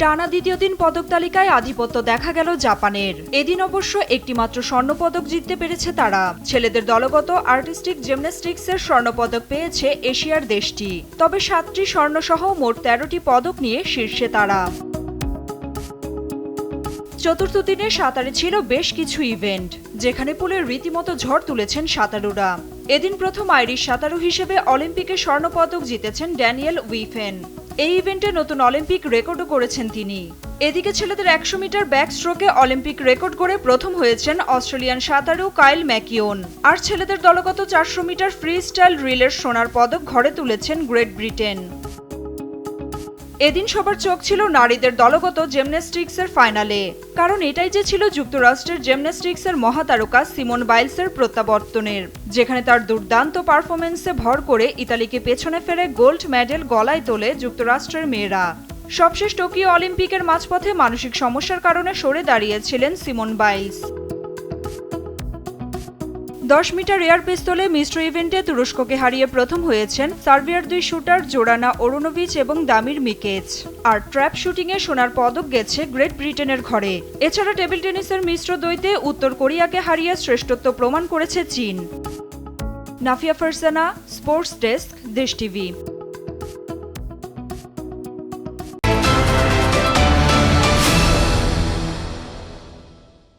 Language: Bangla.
টানা দ্বিতীয় দিন পদক তালিকায় আধিপত্য দেখা গেল জাপানের। এদিন অবশ্য একটিমাত্র স্বর্ণপদক জিততে পেরেছে তারা। ছেলেদের দলগত আর্টিস্টিক জিমন্যাস্টিক্সের স্বর্ণপদক পেয়েছে এশিয়ার দেশটি। তবে 7টি স্বর্ণসহ মোট 13টি পদক নিয়ে শীর্ষে তারা। চতুর্থ দিনে সাঁতারে ছিল বেশ কিছু ইভেন্ট, যেখানে পুলের রীতিমতো ঝড় তুলেছেন সাঁতারুরা। এদিন প্রথম আইরিশ সাঁতারু হিসেবে অলিম্পিকে স্বর্ণপদক জিতেছেন ড্যানিয়েল উইফেন। এই ইভেন্টে নতুন অলিম্পিক রেকর্ডও করেছেন তিনি। এদিকে ছেলেদের 100 মিটার ব্যাক স্ট্রোকে অলিম্পিক রেকর্ড করে প্রথম হয়েছেন অস্ট্রেলিয়ান সাঁতারু কাইল ম্যাকিওন। আর ছেলেদের দলগত 400 মিটার ফ্রি স্টাইল রিলের সোনার পদক ঘরে তুলেছেন গ্রেট ব্রিটেন। এদিন সবার চোখ ছিল নারীদের দলগত জিমন্যাস্টিক্সের ফাইনালে, কারণ এটাই যে ছিল যুক্তরাষ্ট্রের জিমন্যাস্টিক্সের মহাতারকা সিমোন বাইলসের প্রত্যাবর্তনের, যেখানে তার দুর্দান্ত পারফরমেন্সে ভর করে ইতালিকে পেছনে ফেলে গোল্ড মেডেল গলায় তোলে যুক্তরাষ্ট্রের মেয়েরা। সবশেষ টোকিও অলিম্পিকের মাঝপথে মানসিক সমস্যার কারণে সরে দাঁড়িয়েছিলেন সিমোন বাইলস। 10 মিটার এয়ার পিস্তলে মিশ্র ইভেন্টে তুরস্ককে হারিয়ে প্রথম হয়েছেন সার্বিয়ার 2 শুটার জোরানা ওরোনোভিচ এবং দামির মিকেচ। আর ট্র্যাপ শুটিংয়ে সোনার পদক গেছে গ্রেট ব্রিটেনের ঘরে। এছাড়া টেবিল টেনিসের মিশ্র দ্বৈতে উত্তর কোরিয়াকে হারিয়ে শ্রেষ্ঠত্ব প্রমাণ করেছে চীন। নাফিয়া ফারসানা, স্পোর্টস ডেস্ক, দেশ টিভি।